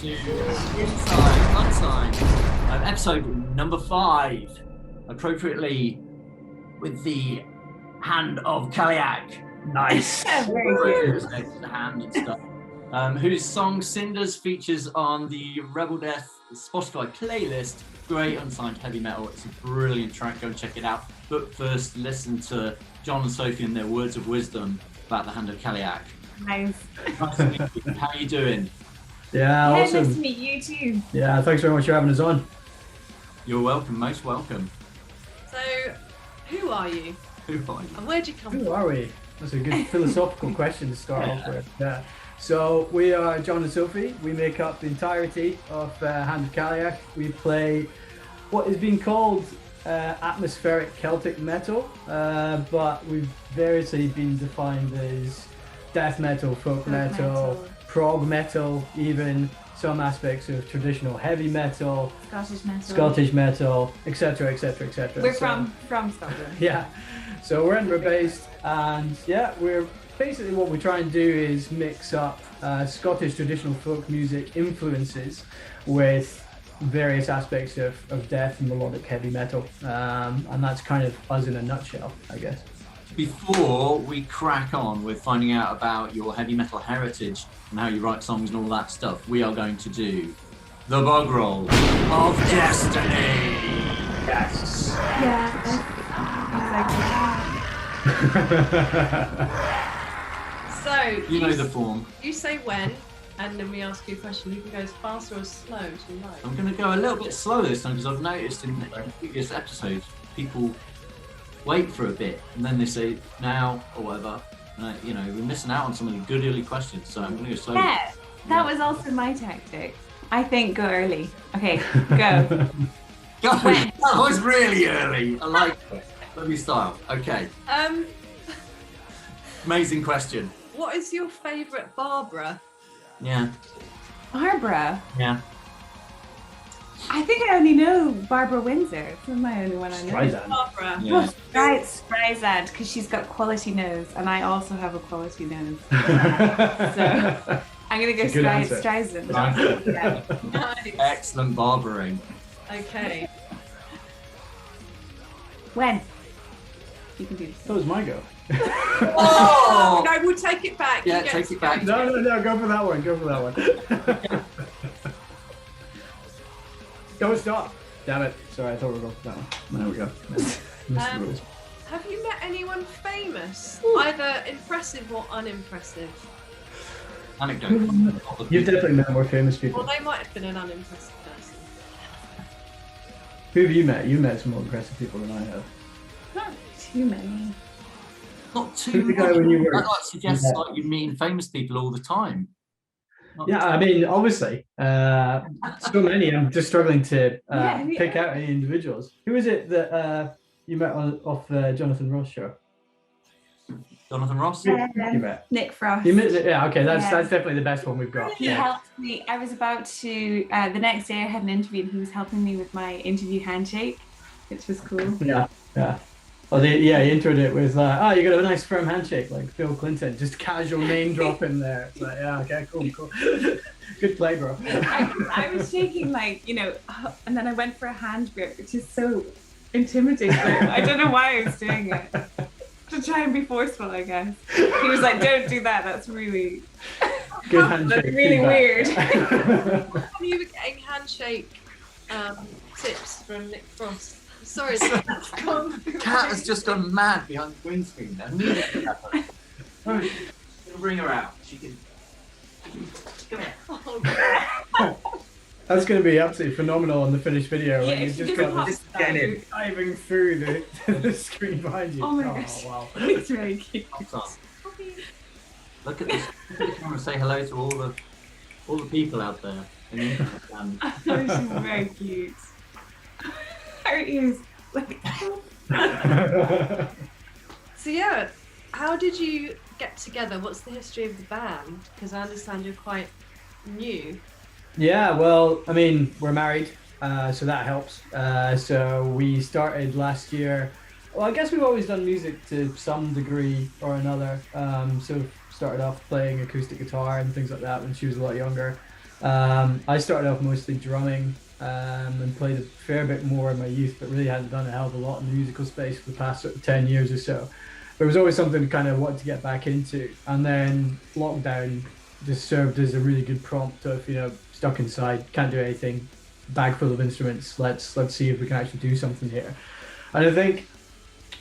to Inside, Unsigned, episode number 5, appropriately with the Hand of Kalliach. Nice. Very good. The hand and stuff. Whose song Cinders features on the Rebel Death Spotify playlist. Great unsigned heavy metal. It's a brilliant track. Go and check it out. But first, listen to John and Sophie and their words of wisdom about the Hand of Kalliach. Nice. Nice to meet you. How are you doing? Yeah, awesome. Nice to meet you too. Yeah, thanks very much for having us on. You're welcome. Most welcome. So, who are you? Who are you? And where'd you come Who from? are we? That's a good philosophical question to start off with. Yeah. So we are John and Sophie. We make up the entirety of Hand of Kalliach. We play what is being called atmospheric Celtic metal, but we've variously been defined as death metal, folk metal, prog metal, even some aspects of traditional heavy metal, Scottish metal, etc., etc., etc. We're from Scotland. Yeah, so we're Edinburgh based, and yeah, we're basically what we try and do is mix up Scottish traditional folk music influences with various aspects of death and melodic heavy metal, and that's kind of us in a nutshell, I guess. Before we crack on with finding out about your heavy metal heritage and how you write songs and all that stuff, we are going to do the bog roll of destiny. Yes. Yeah. So, You know the form. You say when, and then we ask you a question. You can go as fast or as slow as you like. I'm going to go a little bit slower this time because I've noticed in previous episodes people wait for a bit and then they say now or whatever. And we're missing out on some of the good early questions, so I'm going to go slow. Yeah, that was also my tactic. I think go early. Okay, go. Gosh, that was really early. I like it. Lovely style. Okay. Amazing question. What is your favourite Barbara? Yeah. Barbara. Yeah. I think I only know Barbara Windsor. This is my only one I know. Streisand. Barbara. Yeah. Right, Streisand, because she's got quality nose, and I also have a quality nose. So I'm gonna go Good answer. Streisand. Nice. Yeah. Nice. Excellent barbering. Okay. When? You can do this. That was my go. Oh! No, we'll take it back. Yeah, You get take to it back. go. No, go for that one. Go for that one. Don't stop. Damn it. Sorry, I thought we were going for that one. There we go. Missed the rules. Have you met anyone famous? Either impressive or unimpressive? Anecdote. You've definitely met more famous people. Or they might have been an unimpressive person. Who have you met? You met some more impressive people than I have. Not too many. Not too Who's the guy much. when you were- That suggests Yeah. like you meeting famous people all the time. Yeah, I mean, obviously, so many. I'm just struggling to Yeah. pick out any individuals. Who is it that you met off Jonathan Ross show? Jonathan Ross? You met. Nick Frost. You met. Yeah, okay, that's Yeah. definitely the best one we've got. He Yeah. helped me. I was about to, the next day I had an interview and he was helping me with my interview handshake, which was cool. Yeah. Well, he introed it with, you got a nice firm handshake, like Bill Clinton, just casual name drop in there. It's like, yeah, okay, cool. Good play, bro. I was shaking and then I went for a hand grip, which is so intimidating. I don't know why I was doing it. To try and be forceful, I guess. He was like, don't do that, that's really Good handshake. that's really weird. Have you been getting handshake tips from Nick Frost? Sorry, that's gone. The cat has just gone mad behind the green screen there. Immediately happened. Oh, bring her out. She can. Come here. Oh, That's going to be absolutely phenomenal on the finished video. Yeah, when if you you just just got pop this diving through the screen behind you. Oh my gosh. Wow. It's very cute. Look at this. Look at the camera. Say hello to all the people out there. In the internet land. Oh, she's very cute. Her ears. So yeah, how did you get together? What's the history of the band? Because I understand you're quite new. Yeah, well, I mean, we're married, so that helps. So we started last year. Well, I guess we've always done music to some degree or another. So started off playing acoustic guitar and things like that when she was a lot younger. I started off mostly drumming and played a fair bit more in my youth, but really hadn't done a hell of a lot in the musical space for the past sort of 10 years or so. But it was always something to kind of wanted to get back into. And then lockdown just served as a really good prompt of, stuck inside, can't do anything, bag full of instruments, let's see if we can actually do something here. And I think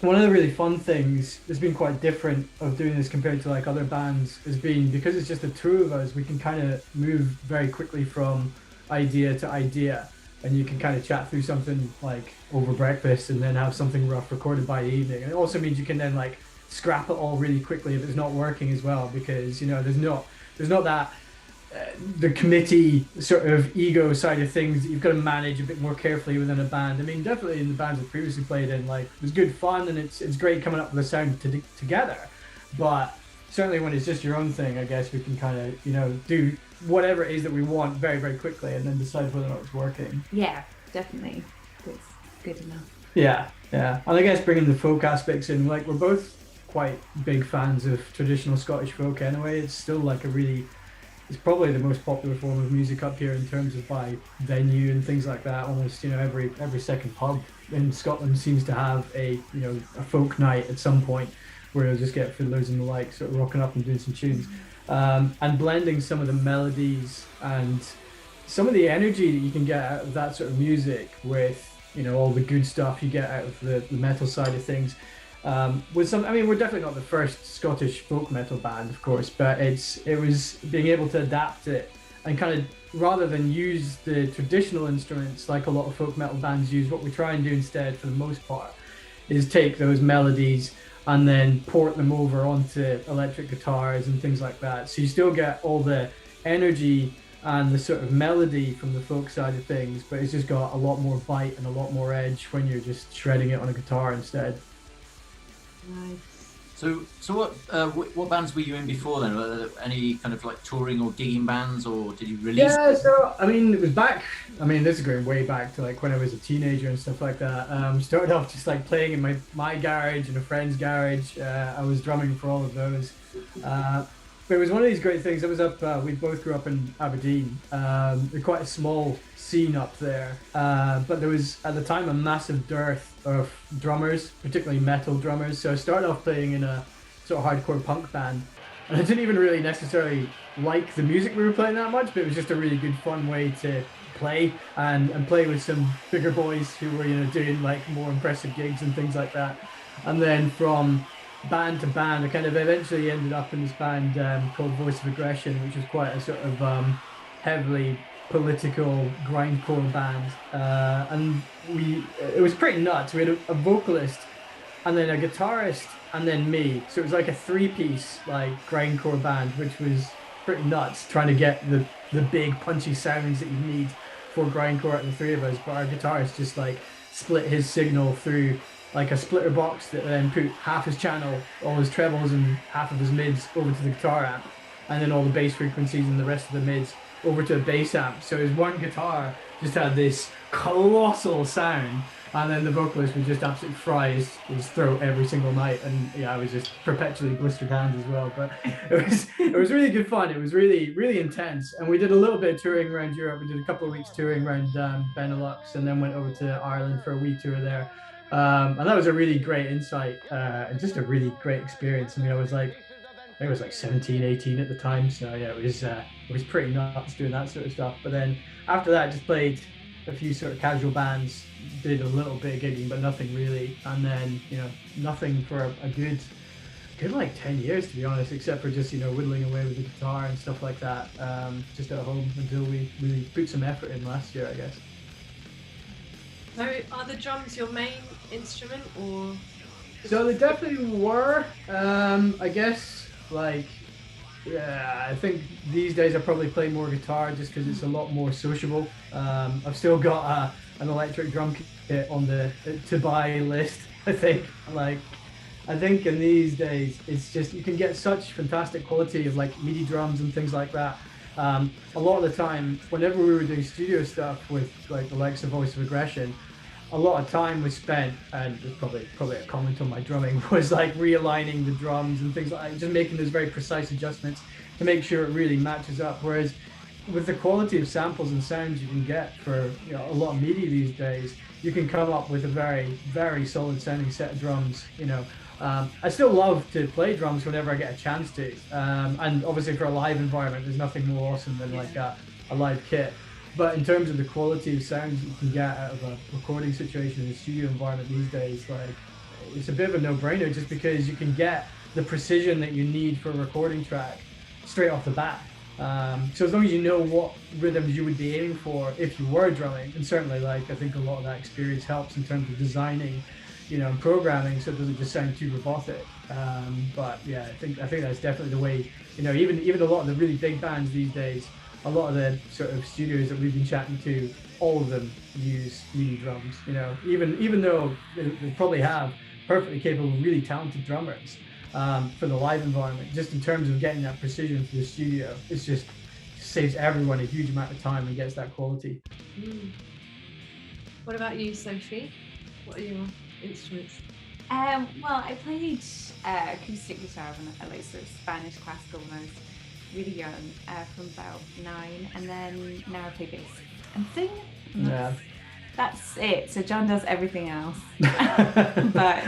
one of the really fun things that's been quite different of doing this compared to like other bands has been because it's just the two of us, we can kind of move very quickly from idea to idea, and you can kind of chat through something like over breakfast and then have something rough recorded by the evening. And it also means you can then like scrap it all really quickly if it's not working as well, because there's not that the committee sort of ego side of things that you've got to manage a bit more carefully within a band. I mean, definitely in the bands I've previously played in, like, it was good fun and it's great coming up with a sound together. But certainly when it's just your own thing, I guess we can kind of, do whatever it is that we want very, very quickly and then decide whether or not it's working. Yeah, definitely. That's good enough. Yeah. And I guess bringing the folk aspects in, like, we're both quite big fans of traditional Scottish folk anyway. It's still like it's probably the most popular form of music up here in terms of by venue and things like that. Almost, every second pub in Scotland seems to have a folk night at some point where you'll just get fiddlers and the like sort of rocking up and doing some tunes. And blending some of the melodies and some of the energy that you can get out of that sort of music with, all the good stuff you get out of the metal side of things. With some, I mean, we're definitely not the first Scottish folk metal band, of course, but it was being able to adapt it and kind of, rather than use the traditional instruments like a lot of folk metal bands use, what we try and do instead, for the most part, is take those melodies and then port them over onto electric guitars and things like that. So you still get all the energy and the sort of melody from the folk side of things, but it's just got a lot more bite and a lot more edge when you're just shredding it on a guitar instead. Nice. So what bands were you in before then? Were there any kind of like touring or gigging bands, or did you release? Yeah, so I mean, it was back. I mean, this is going way back to like when I was a teenager and stuff like that. Started off just like playing in my garage and a friend's garage. I was drumming for all of those. But it was one of these great things. I was up. We both grew up in Aberdeen. There's quite a small scene up there, but there was at the time a massive dearth of drummers, particularly metal drummers. So I started off playing in a sort of hardcore punk band, and I didn't even really necessarily like the music we were playing that much, but it was just a really good fun way to play and play with some bigger boys who were doing like more impressive gigs and things like that. And then from band to band, I kind of eventually ended up in this band called Voice of Aggression, which was quite a sort of heavily political grindcore band, and it was pretty nuts. We had a vocalist and then a guitarist and then me, so it was like a three-piece like grindcore band, which was pretty nuts, trying to get the big punchy sounds that you need for grindcore out of the three of us. But our guitarist just like split his signal through like a splitter box that then put half his channel, all his trebles and half of his mids over to the guitar amp, and then all the bass frequencies and the rest of the mids over to a bass amp. So his one guitar just had this colossal sound, and then the vocalist would just absolutely fry his throat every single night. And yeah, I was just perpetually blistered hands as well. But it was really good fun. It was really, really intense. And we did a little bit of touring around Europe. We did a couple of weeks touring around Benelux, and then went over to Ireland for a week tour there. And that was a really great insight and just a really great experience. I mean, I was like 17, 18 at the time. So yeah, it was pretty nuts doing that sort of stuff. But then after that, just played a few sort of casual bands, did a little bit of gigging, but nothing really. And then, nothing for a good like 10 years, to be honest, except for just, whittling away with the guitar and stuff like that, just at home until we really put some effort in last year, I guess. So are the drums your main instrument, or? So they definitely were. I guess, like, yeah, I think these days I probably play more guitar just because it's a lot more sociable. I've still got an electric drum kit on the to buy list. I think in these days it's just, you can get such fantastic quality of like MIDI drums and things like that. A lot of the time, whenever we were doing studio stuff with like the likes of Voice of Aggression, a lot of time was spent, and it's probably a comment on my drumming, was like realigning the drums and things like that, just making those very precise adjustments to make sure it really matches up. Whereas with the quality of samples and sounds you can get for a lot of media these days, you can come up with a very, very solid sounding set of drums. I still love to play drums whenever I get a chance to, and obviously for a live environment, there's nothing more awesome than like a live kit. But in terms of the quality of sounds you can get out of a recording situation in a studio environment these days, like it's a bit of a no-brainer, just because you can get the precision that you need for a recording track straight off the bat. So as long as you know what rhythms you would be aiming for if you were drumming, and certainly like I think a lot of that experience helps in terms of designing, and programming, so it doesn't just sound too robotic. But yeah, I think that's definitely the way. Even a lot of the really big bands these days, a lot of the sort of studios that we've been chatting to, all of them use MIDI drums. Even though they probably have perfectly capable, really talented drummers. For the live environment, just in terms of getting that precision for the studio, it's just saves everyone a huge amount of time and gets that quality. What about you, Sophie? What are your instruments? Well, I played acoustic guitar when I like sort of Spanish classical when I was really young, from about 9, and then now I play bass and sing. And that's it. So John does everything else. But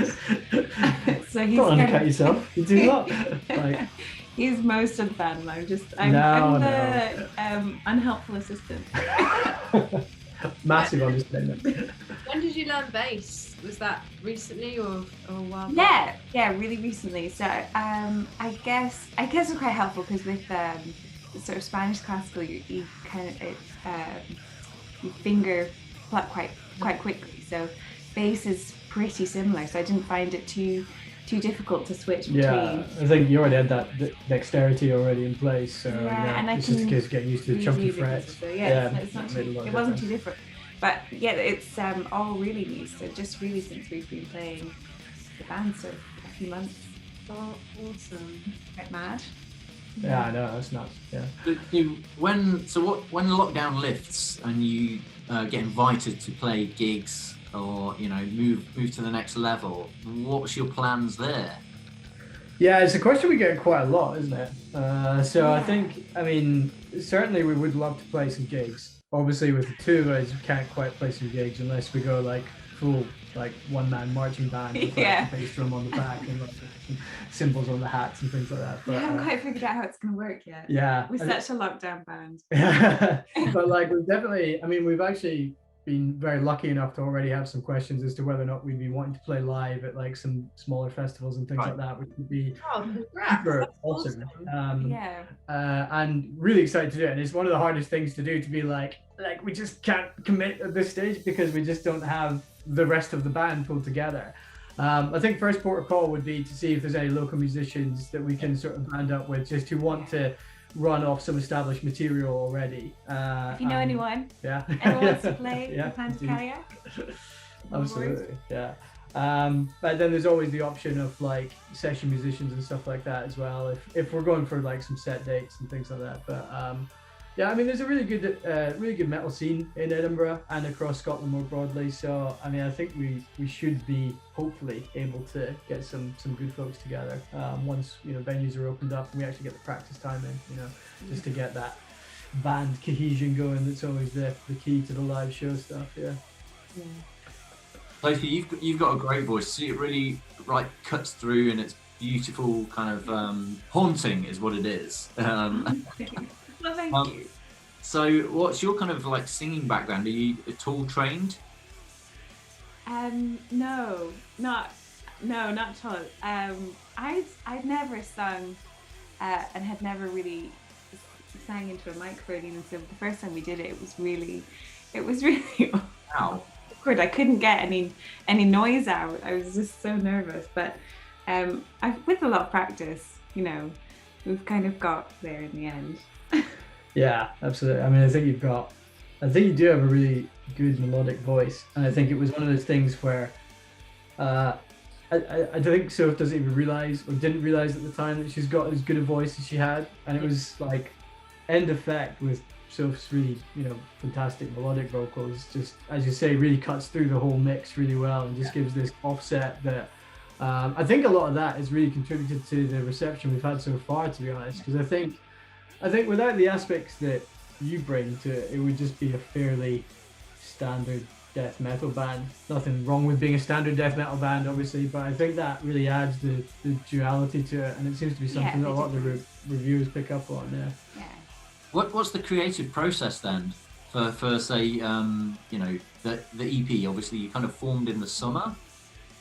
so he's don't undercut yourself. You do not. Like, he's most of the band, and I'm the unhelpful assistant. Massive understatement. When did you learn bass? Was that recently or a while back? Yeah, really recently. So I guess it's quite helpful because with sort of Spanish classical, you kind of you finger pluck quite quickly. So bass is pretty similar. So I didn't find it too difficult to switch between. Yeah, I think you already had that dexterity already in place. So and it's just a case of getting used to the chunky frets. It's not it wasn't too different. But yeah, it's all really new. So just really since we've been playing the band, so a few months. Oh, awesome! Quite mad. Yeah, I know, that's nuts. Yeah. When lockdown lifts and you get invited to play gigs or move to the next level, what's your plans there? Yeah, it's a question we get quite a lot, isn't it? I think, certainly we would love to play some gigs. Obviously, with the two of us, we can't quite play some gigs unless we go like full one-man marching band with a bass drum on the back and cymbals on the hats and things like that. But, I haven't quite figured out how it's going to work yet. Yeah, we're such a lockdown band. But we've definitely, we've actually been very lucky enough to already have some questions as to whether or not we'd be wanting to play live at some smaller festivals and things like that, which would be super awesome. And really excited to do it. And it's one of the hardest things to do, to be like we just can't commit at this stage because we just don't have the rest of the band pulled together. I think first port of call would be to see if there's any local musicians that we can sort of band up with, just who want to run off some established material already. If you know anyone, anyone wants to play with Hand of Kalliach? Absolutely, yeah. But then there's always the option of session musicians and stuff like that as well, if we're going for some set dates and things like that. But there's a really good metal scene in Edinburgh and across Scotland more broadly. So I think we should be hopefully able to get some good folks together once venues are opened up and we actually get the practice time in, just to get that band cohesion going. That's always the key to the live show stuff. Sophie, you've got a great voice. It really cuts through, and it's beautiful, kind of haunting is what it is. Well, thank you. So what's your kind of singing background? Are you at all trained? No, not at all. I've never sung and had never really sang into a microphone, even so the first time we did it, it was really awkward. I couldn't get any noise out. I was just so nervous, but with a lot of practice, we've kind of got there in the end. Yeah, absolutely. I think you do have a really good melodic voice, and I think it was one of those things where I think Soph doesn't even realize, or didn't realize at the time, that she's got as good a voice as she had, and it was end effect with Soph's really fantastic melodic vocals, just as you say, really cuts through the whole mix really well and just gives this offset that I think a lot of that has really contributed to the reception we've had so far, to be honest, because I think without the aspects that you bring to it, it would just be a fairly standard death metal band. Nothing wrong with being a standard death metal band, obviously, but I think that really adds the duality to it, and it seems to be something that a lot of the reviewers pick up on. Yeah. What's the creative process then for say you know, the EP? Obviously, you kind of formed in the summer.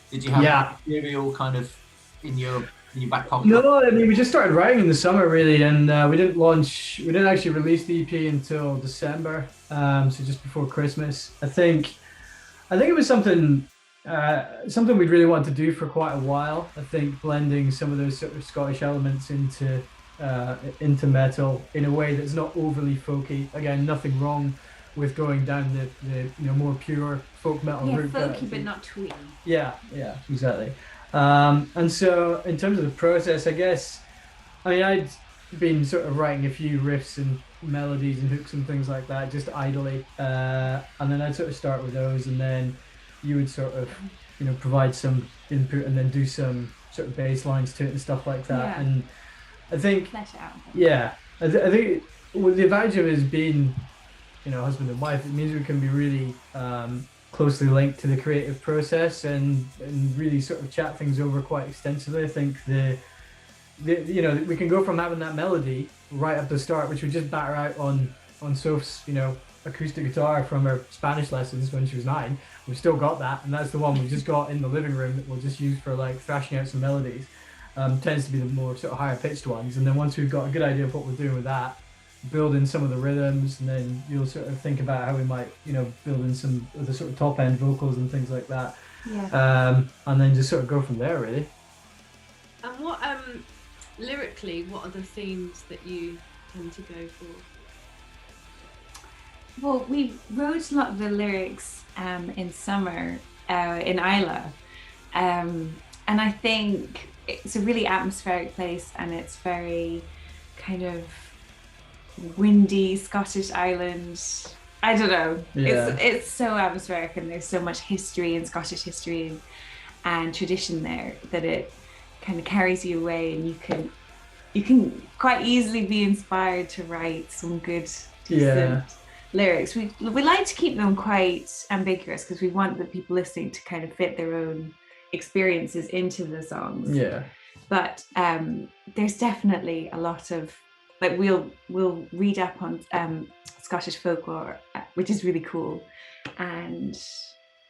Did you have material kind of in your back pocket? No, I mean, we just started writing in the summer really, and we didn't actually release the EP until December, so just before Christmas. I think it was something we'd really wanted to do for quite a while. I think blending some of those sort of Scottish elements into metal in a way that's not overly folky. Again, nothing wrong with going down the you know, more pure folk metal route. Yeah, folky but not twee. Yeah, exactly. And so in terms of the process, I guess, I mean, I'd been sort of writing a few riffs and melodies and hooks and things like that, just idly. And then I'd sort of start with those, and then you would sort of, you know, provide some input and then do some sort of bass lines to it and stuff like that. Yeah. And I think, Flesh it out. yeah, I think well, the advantage of it is being, you know, husband and wife. It means we can be really closely linked to the creative process and really sort of chat things over quite extensively. I think the you know, we can go from having that melody right up the start, which we just batter out on Soph's, you know, acoustic guitar from her Spanish lessons when she was 9. We've still got that, and that's the one we've just got in the living room that we'll just use for like thrashing out some melodies. Tends to be the more sort of higher pitched ones, and then once we've got a good idea of what we're doing with that, build in some of the rhythms, and then you'll sort of think about how we might, you know, build in some of the sort of top end vocals and things like that. Yeah. And then just sort of go from there, really. And what lyrically, what are the themes that you tend to go for? Well, we wrote a lot of the lyrics in summer in Isla, and I think it's a really atmospheric place, and it's very kind of windy Scottish island. I don't know. Yeah. It's so atmospheric, and there's so much history and Scottish history and tradition there that it kind of carries you away, and you can quite easily be inspired to write some good, decent lyrics. We like to keep them quite ambiguous because we want the people listening to kind of fit their own experiences into the songs. Yeah. But there's definitely a lot of, like, we'll read up on Scottish folklore, which is really cool, and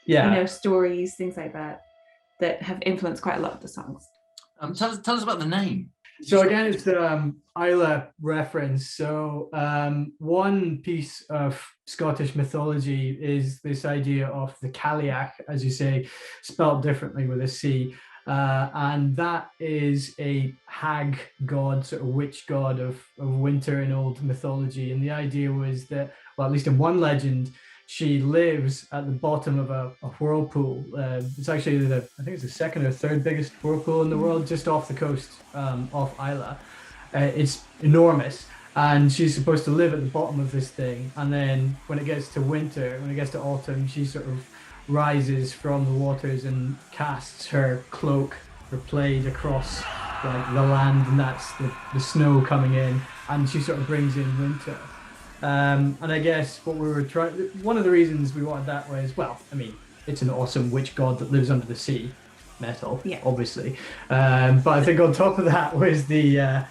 you know, stories, things like that have influenced quite a lot of the songs. Tell us about the name. So again, it's the Isla reference. So one piece of Scottish mythology is this idea of the Kalliach, as you say, spelled differently with a C. And that is a hag god, sort of witch god of winter in old mythology. And the idea was that, well, at least in one legend, she lives at the bottom of a whirlpool. It's actually I think it's the second or third biggest whirlpool in the world, just off the coast of Isla. It's enormous, and she's supposed to live at the bottom of this thing. And then when it gets to winter, when it gets to autumn, she sort of rises from the waters and casts her cloak, her plaid, across like the land, and that's the snow coming in, and she sort of brings in winter. And I guess what we were trying, one of the reasons we wanted that was, well, I mean, it's an awesome witch god that lives under the sea, metal, obviously. But I think on top of that was the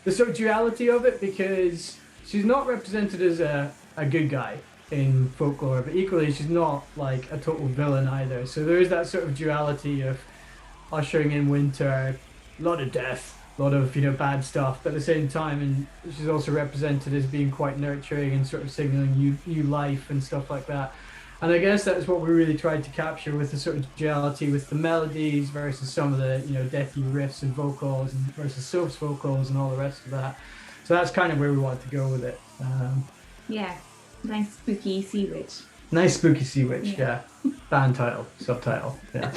sort of duality of it, because she's not represented as a good guy in folklore, but equally she's not like a total villain either. So there is that sort of duality of ushering in winter, a lot of death, a lot of, you know, bad stuff, but at the same time, and she's also represented as being quite nurturing and sort of signaling new life and stuff like that. And I guess that's what we really tried to capture with the sort of duality with the melodies versus some of the, you know, deathy riffs and vocals, and versus Soap's vocals and all the rest of that. So that's kind of where we wanted to go with it. Nice spooky sea witch. Nice spooky sea witch, yeah. Band title, subtitle, yeah.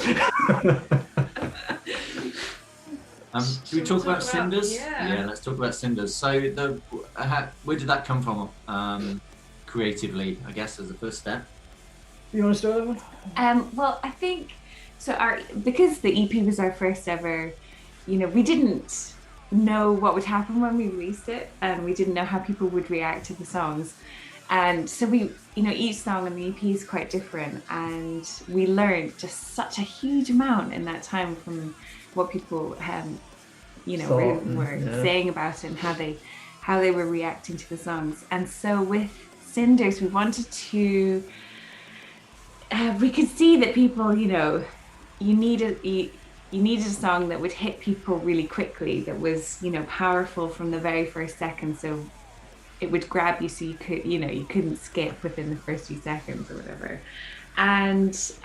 Should we talk about Cinders? Yeah, let's talk about Cinders. So where did that come from creatively, I guess, as a first step? You want to start that one? Well, I think so. Because the EP was our first ever, you know, we didn't know what would happen when we released it, and we didn't know how people would react to the songs. And so we, each song on the EP is quite different, and we learned just such a huge amount in that time from what people were saying about it and how they were reacting to the songs. And so with Cinders, we wanted to, we could see that people, you needed a song that would hit people really quickly, that was, powerful from the very first second. So it would grab you, so you could, you couldn't skip within the first few seconds or whatever. And so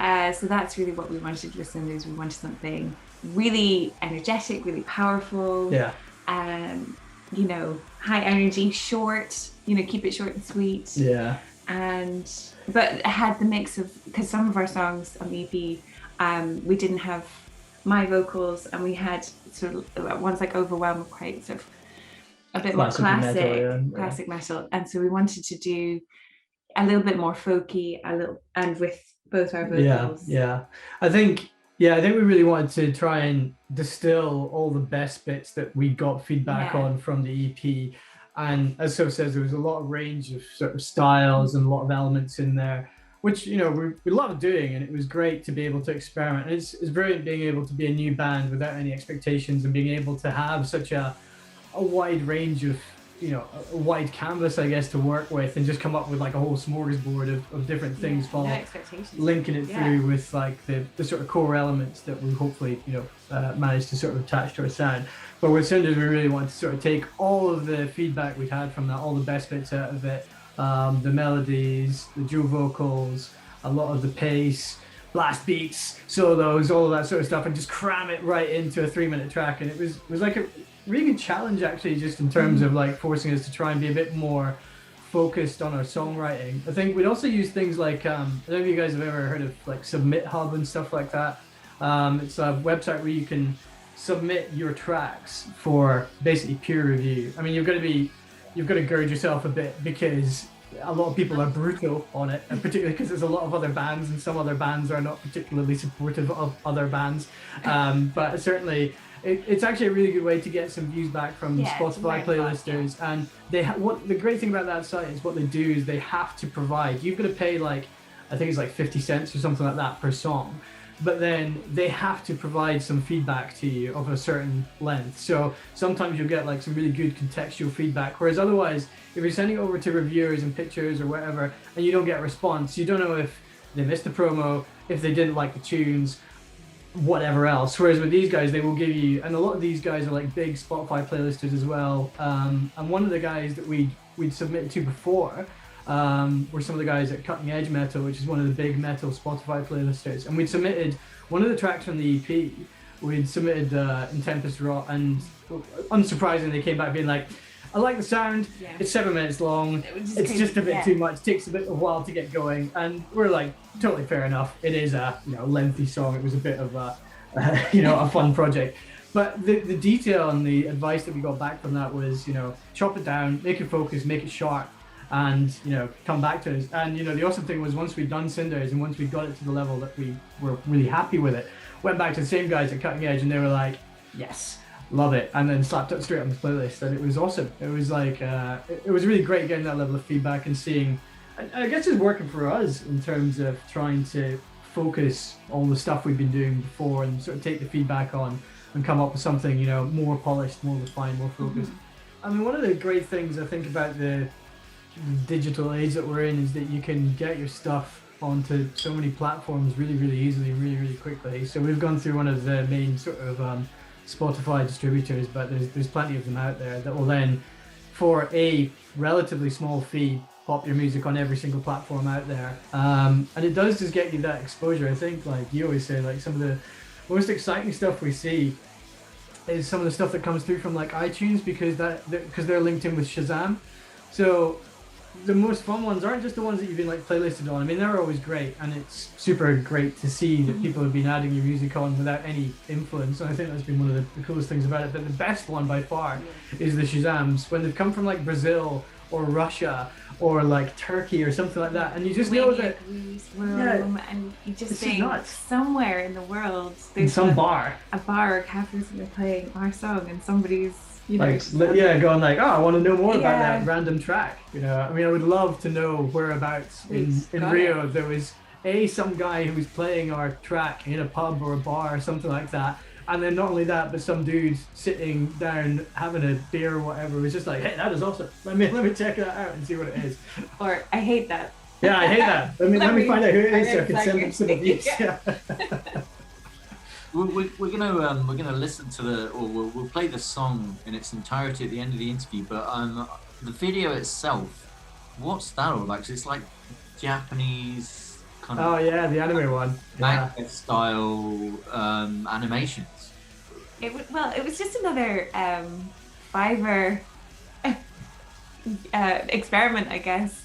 that's really what we wanted with Cinders. We wanted something really energetic, really powerful. Yeah. High energy, short. Keep it short and sweet. Yeah. But it had the mix of, because some of our songs on the EP, we didn't have my vocals, and we had sort of ones like Overwhelm, quite sort of a bit more classic metal, and so we wanted to do a little bit more folky, and with both our vocals. I think we really wanted to try and distill all the best bits that we got feedback on from the EP. And as Soph says, there was a lot of range of sort of styles and a lot of elements in there, which we love doing, and it was great to be able to experiment. And it's brilliant being able to be a new band without any expectations, and being able to have such a wide range of, a wide canvas, I guess, to work with, and just come up with like a whole smorgasbord of different things, linking it through with like the sort of core elements that we hopefully, managed to sort of attach to our sound. But with Cinders, we really wanted to sort of take all of the feedback we'd had from that, all the best bits out of it, the melodies, the dual vocals, a lot of the pace, blast beats, solos, all of that sort of stuff, and just cram it right into a 3-minute track. And it was like a really good challenge, actually, just in terms of like forcing us to try and be a bit more focused on our songwriting. I think we'd also use things like, I don't know if you guys have ever heard of like SubmitHub and stuff like that. It's a website where you can submit your tracks for basically peer review. I mean, you've got to gird yourself a bit, because a lot of people are brutal on it, and particularly because there's a lot of other bands, and some other bands are not particularly supportive of other bands. But certainly, it's actually a really good way to get some views back from Spotify playlisters. And what the great thing about that site is, what they do is they have to provide. You've got to pay like, I think it's like 50 cents or something like that per song. But then they have to provide some feedback to you of a certain length. So sometimes you'll get like some really good contextual feedback. Whereas otherwise, if you're sending it over to reviewers and pictures or whatever, and you don't get a response, you don't know if they missed the promo, if they didn't like the tunes, whatever else. Whereas with these guys, they will give you, and a lot of these guys are like big Spotify playlisters as well. And one of the guys that we'd submitted to before, were some of the guys at Cutting Edge Metal, which is one of the big metal Spotify playlisters. And we'd submitted one of the tracks from the EP. We'd submitted In Tempest Rot, and unsurprisingly, they came back being like, I like the sound, it's 7 minutes long, it's just a bit too much, takes a while to get going. And we're like, totally fair enough. It is a lengthy song. It was a bit of a a fun project. But the detail and the advice that we got back from that was, chop it down, make it focus, make it sharp, and come back to us. And the awesome thing was, once we'd done Cinders and once we got it to the level that we were really happy with it, went back to the same guys at Cutting Edge, and they were like, yes, love it, and then slapped it straight on the playlist. And it was awesome. It was like it was really great getting that level of feedback and seeing, and I guess it's working for us in terms of trying to focus all the stuff we've been doing before and sort of take the feedback on and come up with something more polished, more refined, more focused. I mean, one of the great things I think about the digital age that we're in is that you can get your stuff onto so many platforms really, really easily, really, really quickly. So we've gone through one of the main sort of Spotify distributors, but there's plenty of them out there that will then, for a relatively small fee, pop your music on every single platform out there. And it does just get you that exposure. I think, like you always say, like some of the most exciting stuff we see is some of the stuff that comes through from like iTunes, because they're linked in with Shazam. So the most fun ones aren't just the ones that you've been like playlisted on. I mean, they're always great, and it's super great to see that people have been adding your music on without any influence. And I think that's been one of the coolest things about it. But the best one by far is the Shazams, when they've come from like Brazil or Russia or like Turkey or something like that, and you just know that and you just think somewhere in the world there's in some bar a bar or cafe, and they're playing our song, and somebody's you know, Like, just- yeah, going like, oh, I want to know more about Yeah. that random track. You know, I mean, I would love to know whereabouts in Got Rio there was some guy who was playing our track in a pub or a bar or something like that. And then not only that, but some dude sitting down having a beer or whatever was just like, hey, that is awesome. Let me check that out and see what it is. or I hate that. Yeah, I hate that. Let me find out who it is so I can send them some of these. Yeah. Yeah. We're gonna listen to we'll play the song in its entirety at the end of the interview. But the video itself, what's that all about? 'Cause it's like Japanese kind Oh of yeah, the anime one. Yeah. manga style animations. It was just another Fiverr experiment, I guess.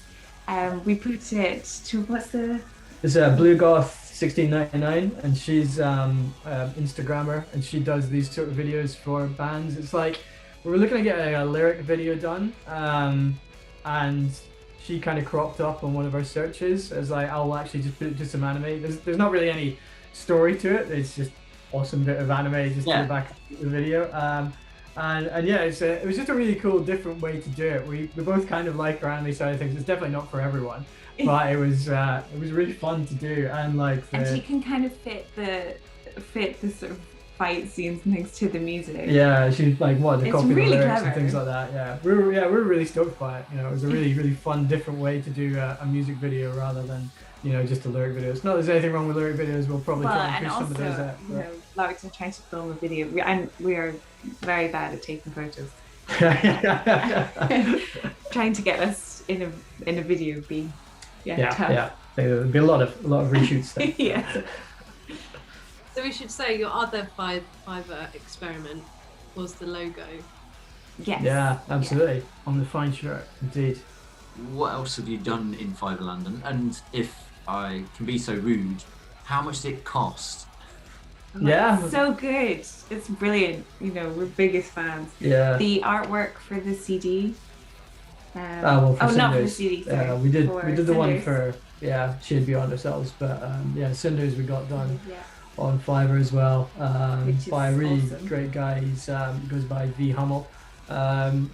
We put it to It's Blue Goth 1699, and she's Instagrammer, and she does these sort of videos for bands. It's like we were looking to get a lyric video done, and she kind of cropped up on one of our searches as like, I'll actually just put it to some anime. There's not really any story to it. It's just awesome bit of anime just to the back of the video. And yeah, it was just a really cool, different way to do it. We both kind of like our anime side of things. It's definitely not for everyone, but it was really fun to do. And like, and she can kind of fit the sort of fight scenes and things to the music. yeah, she's like the It's copy really the lyrics clever. and things like that. Yeah, we were really stoked by it. You know, it was a really fun, different way to do a music video rather than just a lyric video. It's not that there's anything wrong with lyric videos. We'll probably try and push some of those out. You know, like trying to film a video, and we are very bad at taking photos. Trying to get us in a video would be tough. There'd be a lot of reshoots there. Yeah. So we should say your other Fiverr experiment was the logo. Yes. Yeah, absolutely. On the fine shirt, indeed. What else have you done in Fiverr London? And if I can be so rude, how much did it cost? Yeah. So good. It's brilliant. You know, we're biggest fans. Yeah. The artwork for the CD. For not for the Cinders. CD. Sorry, we did for the one Cinders. for Shade Beyond Ourselves, but Cinders we got done Yeah. on Fiverr as well, Which is by a really awesome. great guy. He's goes by V Hummel. I'm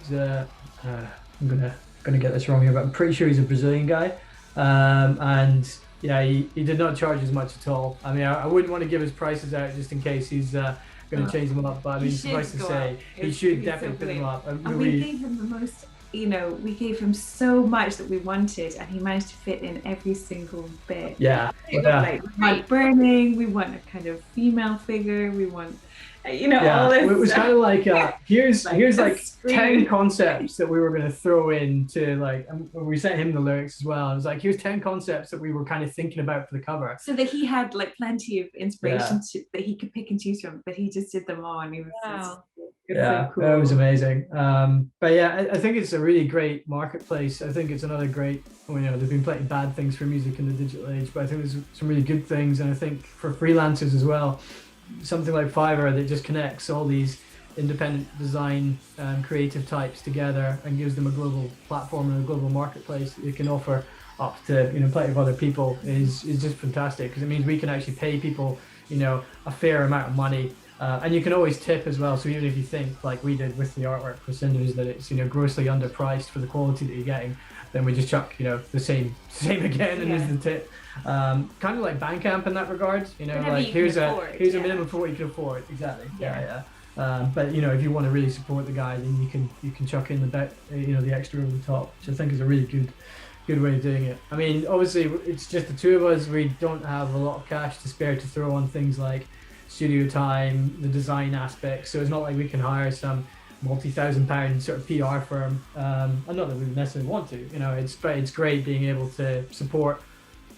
gonna get this wrong here, but I'm pretty sure he's a Brazilian guy. And yeah, he did not charge as much at all. I mean, I wouldn't want to give his prices out just in case he's going to change them up. But I mean, He should suffice to go say, up. he should He's definitely so put them up. And we gave him the most. We gave him so much that we wanted, and he managed to fit in every single bit. Yeah. Like, we want burning. We want a kind of female figure. We want, all this. It was kind of like here's a like screen. 10 concepts that we were going to throw into we sent him the lyrics as well. It was like, here's 10 concepts that we were kind of thinking about for the cover. So that he had like plenty of inspiration that he could pick and choose from, but he just did them all, and he was Wow. so cool. It was amazing. But yeah, I think it's a really great marketplace. I think it's another great, they've been plenty bad things for music in the digital age, but I think there's some really good things. And I think for freelancers as well, something like Fiverr that just connects all these independent design creative types together and gives them a global platform and a global marketplace that you can offer up to plenty of other people is just fantastic, because it means we can actually pay people a fair amount of money. And you can always tip as well. So even if you think, like we did with the artwork for Cinders, that it's grossly underpriced for the quality that you're getting, then we just chuck the same again and there's the tip. Kind of like Bandcamp in that regard. Whatever Like you here's can a afford, minimum for what you can afford. Exactly. Yeah. But if you want to really support the guy, then you can chuck in the extra over the top, which I think is a really good way of doing it. I mean, obviously it's just the two of us. We don't have a lot of cash to spare to throw on things like studio time, the design aspects. So it's not like we can hire some multi-thousand-pound sort of PR firm. And not that we necessarily want to. It's great being able to support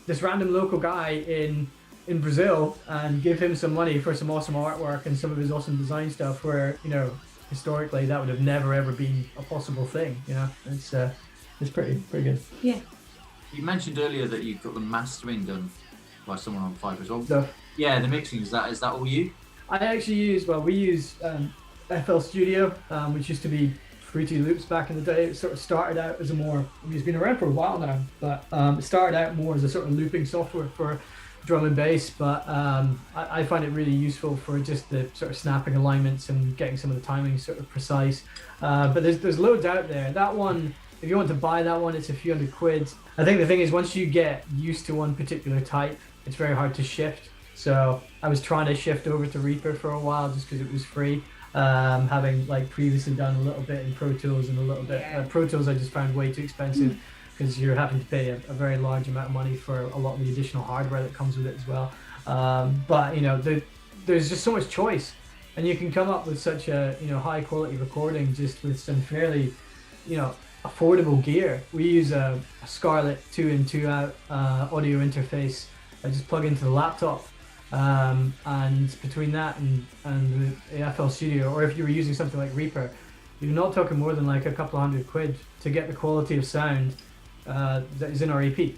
this random local guy in Brazil and give him some money for some awesome artwork and some of his awesome design stuff, where historically that would have never ever been a possible thing. It's pretty good. Yeah. You mentioned earlier that you got the mastering done by someone on Fiverr as well. So Yeah, the mixing, is that all you? I actually we use FL Studio, which used to be Fruity Loops back in the day. It sort of started out as it's been around for a while now, but it started out more as a sort of looping software for drum and bass, but I find it really useful for just the sort of snapping alignments and getting some of the timing sort of precise. But there's loads out there. That one, if you want to buy that one, it's a few £100. I think the thing is, once you get used to one particular type, it's very hard to shift. So I was trying to shift over to Reaper for a while just because it was free. Having like previously done a little bit in Pro Tools and a little bit Pro Tools, I just found way too expensive because you're having to pay a very large amount of money for a lot of the additional hardware that comes with it as well. But you know, there's just so much choice, and you can come up with such a high quality recording just with some fairly affordable gear. We use a Scarlett 2-in 2-out audio interface. I just plug into the laptop. And between that and the FL Studio, or if you were using something like Reaper, you're not talking more than like a couple of £100 to get the quality of sound that is in our EP,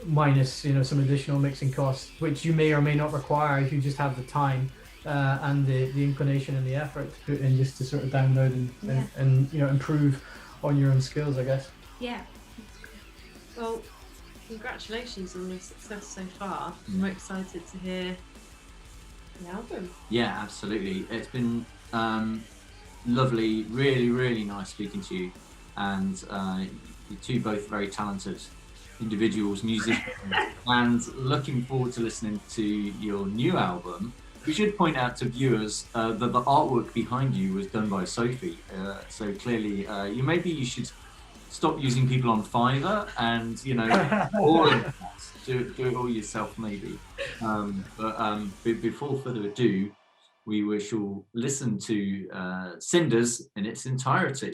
minus some additional mixing costs, which you may or may not require if you just have the time and the inclination and the effort to put in just to sort of download and improve on your own skills, I guess. Yeah. Well, congratulations on your success so far. I'm excited to hear the album. Yeah, absolutely. It's been lovely, really, really nice speaking to you. And you're two both very talented individuals, musicians, and looking forward to listening to your new album. We should point out to viewers that the artwork behind you was done by Sophie. So clearly, you should stop using people on Fiverr and all of that. Do it all yourself, maybe. But before further ado, we shall listen to Cinders in its entirety.